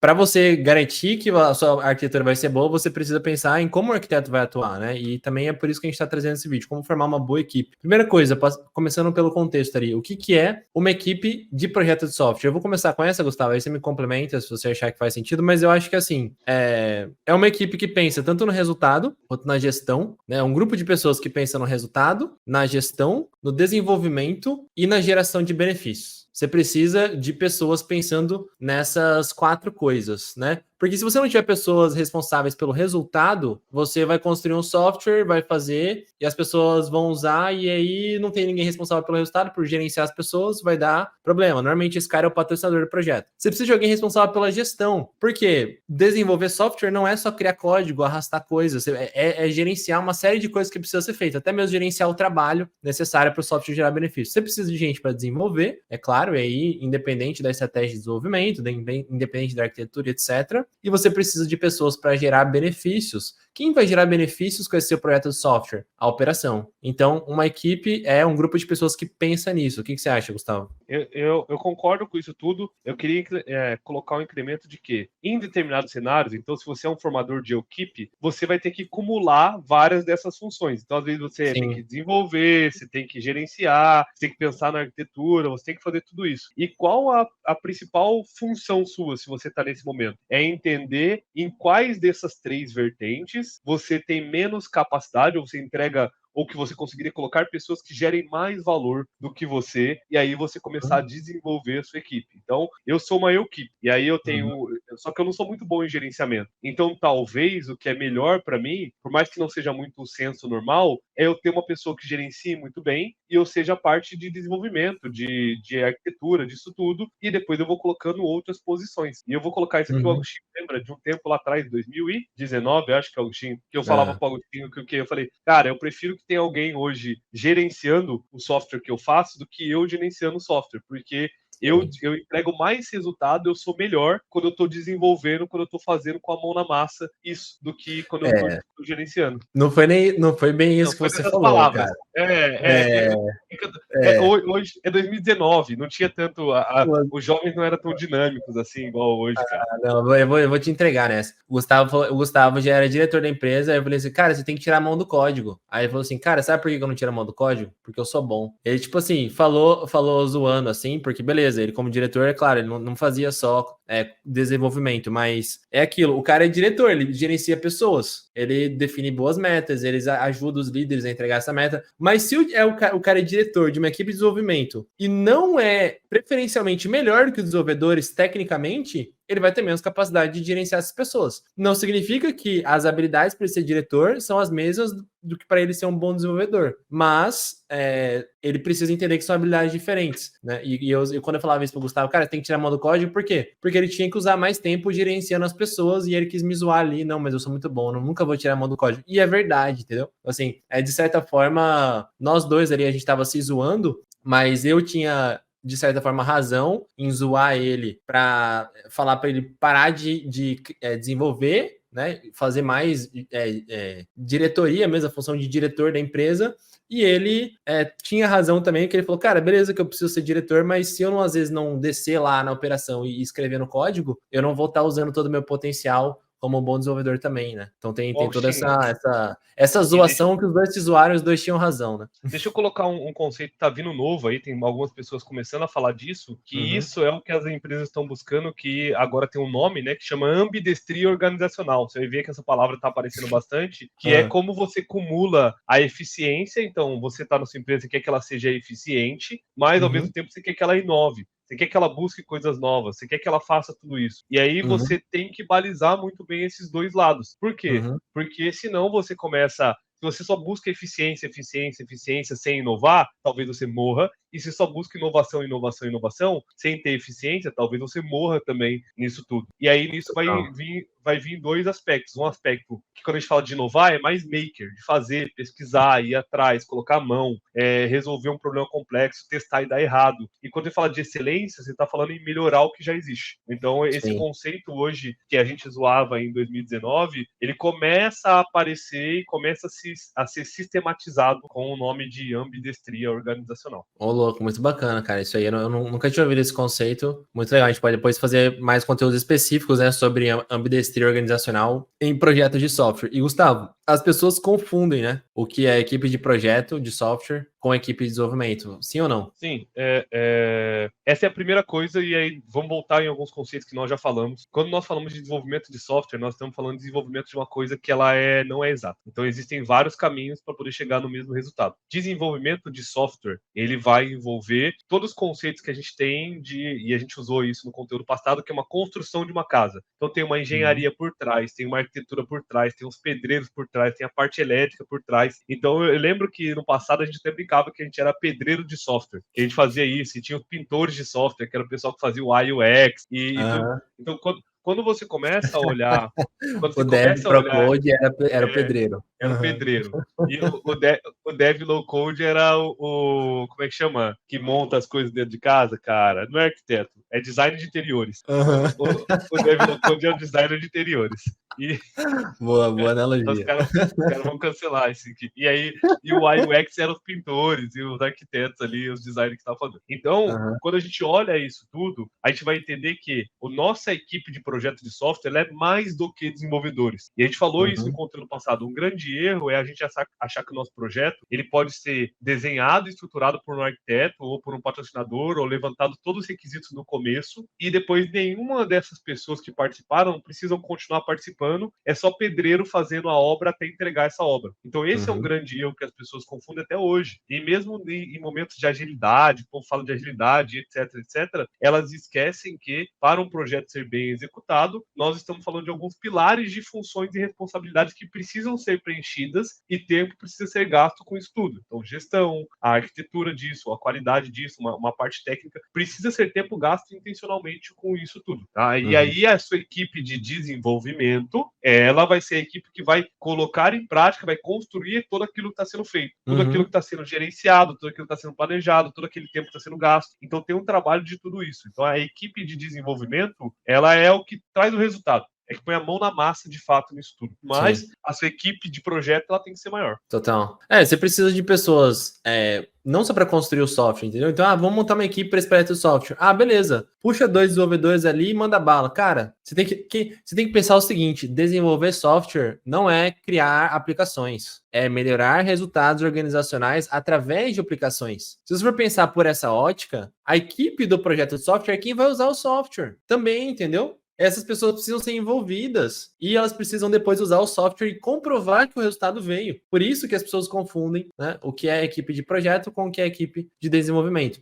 para você garantir que a sua arquitetura vai ser boa, você precisa pensar em como o arquiteto vai atuar, né? E também é por isso que a gente está trazendo esse vídeo, como formar uma boa equipe. Primeira coisa, começando pelo contexto ali, o que é uma equipe de projeto de software? Eu vou começar com essa, Gustavo, aí você me complementa se você achar que faz sentido, mas eu acho que assim, é uma equipe que pensa tanto no resultado quanto na gestão, né? Um grupo de pessoas que pensa no resultado, na gestão, no desenvolvimento e na geração de benefícios. Você precisa de pessoas pensando nessas 4 coisas, né? Porque se você não tiver pessoas responsáveis pelo resultado, você vai construir um software, vai fazer, e as pessoas vão usar, e aí não tem ninguém responsável pelo resultado, por gerenciar as pessoas, vai dar problema. Normalmente esse cara é o patrocinador do projeto. Você precisa de alguém responsável pela gestão, porque desenvolver software não é só criar código, arrastar coisas, é gerenciar uma série de coisas que precisa ser feita, até mesmo gerenciar o trabalho necessário para o software gerar benefício. Você precisa de gente para desenvolver, é claro, e aí independente da estratégia de desenvolvimento, independente da arquitetura, etc., e você precisa de pessoas para gerar benefícios. Quem vai gerar benefícios com esse seu projeto de software? A operação. Então, uma equipe é um grupo de pessoas que pensa nisso. O que você acha, Gustavo? Eu concordo com isso tudo. Eu queria colocar um incremento de que, em determinados cenários, então, se você é um formador de equipe, você vai ter que acumular várias dessas funções. Então, às vezes, você tem que desenvolver, você tem que gerenciar, você tem que pensar na arquitetura, você tem que fazer tudo isso. E qual a principal função sua, se você está nesse momento? É entender em quais dessas 3 vertentes você tem menos capacidade, ou você entrega ou que você conseguiria colocar pessoas que gerem mais valor do que você, e aí você começar a desenvolver a sua equipe. Então, eu sou uma equipe, e aí eu tenho... Só que eu não sou muito bom em gerenciamento. Então, talvez, o que é melhor para mim, por mais que não seja muito o senso normal, é eu ter uma pessoa que gerencie muito bem, e eu seja parte de desenvolvimento, de arquitetura, disso tudo, e depois eu vou colocando outras posições. E eu vou colocar isso aqui, o Agostinho lembra de um tempo lá atrás, 2019, acho que é o Agostinho, que eu falava para o Agostinho que eu falei, cara, eu prefiro que tenha alguém hoje gerenciando o software que eu faço do que eu gerenciando o software, porque eu entrego mais resultado, eu sou melhor quando eu estou desenvolvendo, quando eu estou fazendo com a mão na massa isso, do que quando eu estou gerenciando. Não foi bem isso que foi você essas falou, palavras. cara. Hoje é 2019, não tinha tanto. Os jovens não eram tão dinâmicos assim, igual hoje, cara. Não, eu vou te entregar nessa. O Gustavo já era diretor da empresa, aí eu falei assim, cara, você tem que tirar a mão do código. Aí ele falou assim, cara, sabe por que eu não tiro a mão do código? Porque eu sou bom. Ele, tipo assim, falou zoando, assim, porque beleza, ele como diretor, é claro, ele não fazia só desenvolvimento, mas é aquilo, o cara é diretor, ele gerencia pessoas, ele define boas metas, ele ajuda os líderes a entregar essa meta, mas se o cara é diretor de uma equipe de desenvolvimento e não é preferencialmente melhor do que os desenvolvedores tecnicamente, ele vai ter menos capacidade de gerenciar essas pessoas. Não significa que as habilidades para ele ser diretor são as mesmas do que para ele ser um bom desenvolvedor, mas ele precisa entender que são habilidades diferentes, né? E quando eu falava isso pro Gustavo, cara, tem que tirar a mão do código, por quê? Porque ele tinha que usar mais tempo gerenciando as pessoas e ele quis me zoar ali, não, mas eu sou muito bom, eu nunca vou tirar a mão do código. E é verdade, entendeu? Assim, de certa forma, nós dois ali, a gente tava se zoando, mas eu tinha de certa forma, razão em zoar ele para falar para ele parar de desenvolver, né, fazer mais diretoria mesmo, a função de diretor da empresa, e ele tinha razão também, que ele falou, cara, beleza que eu preciso ser diretor, mas se eu não, às vezes, não descer lá na operação e escrever no código, eu não vou estar usando todo o meu potencial como um bom desenvolvedor também, né? Então tem toda essa zoação que os dois se zoaram, os dois tinham razão, né? Deixa eu colocar um conceito que tá vindo novo aí, tem algumas pessoas começando a falar disso, que isso é o que as empresas estão buscando, que agora tem um nome, né, que chama ambidestria organizacional. Você vai ver que essa palavra tá aparecendo bastante, que é como você cumula a eficiência, então você tá na sua empresa e quer que ela seja eficiente, mas ao mesmo tempo você quer que ela inove. Você quer que ela busque coisas novas, você quer que ela faça tudo isso. E aí você tem que balizar muito bem esses dois lados. Por quê? Porque senão você começa... Se você só busca eficiência, eficiência, eficiência sem inovar, talvez você morra. E se só busca inovação, inovação, inovação, sem ter eficiência, talvez você morra também nisso tudo. E aí nisso vai vir 2 aspectos. Um aspecto que quando a gente fala de inovar é mais maker, de fazer, pesquisar, ir atrás, colocar a mão, resolver um problema complexo, testar e dar errado. E quando ele fala de excelência, você está falando em melhorar o que já existe. Então esse conceito hoje que a gente zoava em 2019, ele começa a aparecer e começa a ser sistematizado com o nome de ambidestria organizacional. Ô, louco, muito bacana, cara. Isso aí nunca tinha ouvido esse conceito. Muito legal. A gente pode depois fazer mais conteúdos específicos, né, sobre ambidestria organizacional em projetos de software. E, Gustavo, as pessoas confundem, né, o que é equipe de projeto de software com a equipe de desenvolvimento. Sim ou não? Sim, essa é a primeira coisa, e aí vamos voltar em alguns conceitos que nós já falamos. Quando nós falamos de desenvolvimento de software, nós estamos falando de desenvolvimento de uma coisa que ela não é exata. Então existem vários caminhos para poder chegar no mesmo resultado. Desenvolvimento de software, ele vai envolver todos os conceitos que a gente tem e a gente usou isso no conteúdo passado, que é uma construção de uma casa. Então tem uma engenharia por trás, tem uma arquitetura por trás, tem uns pedreiros por trás, tem a parte elétrica por trás. Então eu lembro que no passado a gente até brincava que a gente era pedreiro de software, que a gente fazia isso, e tinha os pintores de software, que era o pessoal que fazia o UI, UX, e tudo. Então, quando você começa a olhar... Quando O você dev começa a pro olhar... code era o pedreiro. Era o pedreiro. E o dev low code era como é que chama? Que monta as coisas dentro de casa, cara. Não é arquiteto, é design de interiores. O dev low code é o designer de interiores. E Boa os analogia. caras vão cancelar isso aqui. E aí, o UI UX eram os pintores e os arquitetos ali, os designers que estavam fazendo. Então, quando a gente olha isso tudo, a gente vai entender que a nossa equipe de projeto de software ela é mais do que desenvolvedores. E a gente falou isso no conteúdo passado. Um grande erro é a gente achar que o nosso projeto ele pode ser desenhado e estruturado por um arquiteto ou por um patrocinador ou levantado todos os requisitos no começo e depois nenhuma dessas pessoas que participaram precisam continuar participando. É só pedreiro fazendo a obra até entregar essa obra. Então esse é um grande erro que as pessoas confundem até hoje. E mesmo em momentos de agilidade, o povo fala de agilidade, etc, elas esquecem que para um projeto ser bem executado, nós estamos falando de alguns pilares de funções e responsabilidades que precisam ser preenchidas e tempo precisa ser gasto com isso tudo. Então gestão, a arquitetura disso, a qualidade disso, uma parte técnica, precisa ser tempo gasto intencionalmente com isso tudo. Tá? E aí a sua equipe de desenvolvimento, ela vai ser a equipe que vai colocar em prática, vai construir tudo aquilo que está sendo feito, tudo aquilo que está sendo gerenciado, tudo aquilo que está sendo planejado, todo aquele tempo que está sendo gasto. Então tem um trabalho de tudo isso. Então a equipe de desenvolvimento, ela é o que traz o resultado. É que põe a mão na massa, de fato, nisso tudo. Mas a sua equipe de projeto, ela tem que ser maior. Total. Você precisa de pessoas, não só para construir o software, entendeu? Então, vamos montar uma equipe para esse projeto de software. Beleza. Puxa 2 desenvolvedores ali e manda bala. Cara, você tem que pensar o seguinte, desenvolver software não é criar aplicações, é melhorar resultados organizacionais através de aplicações. Se você for pensar por essa ótica, a equipe do projeto de software é quem vai usar o software também, entendeu? Essas pessoas precisam ser envolvidas e elas precisam depois usar o software e comprovar que o resultado veio. Por isso que as pessoas confundem, né, o que é a equipe de projeto com o que é a equipe de desenvolvimento.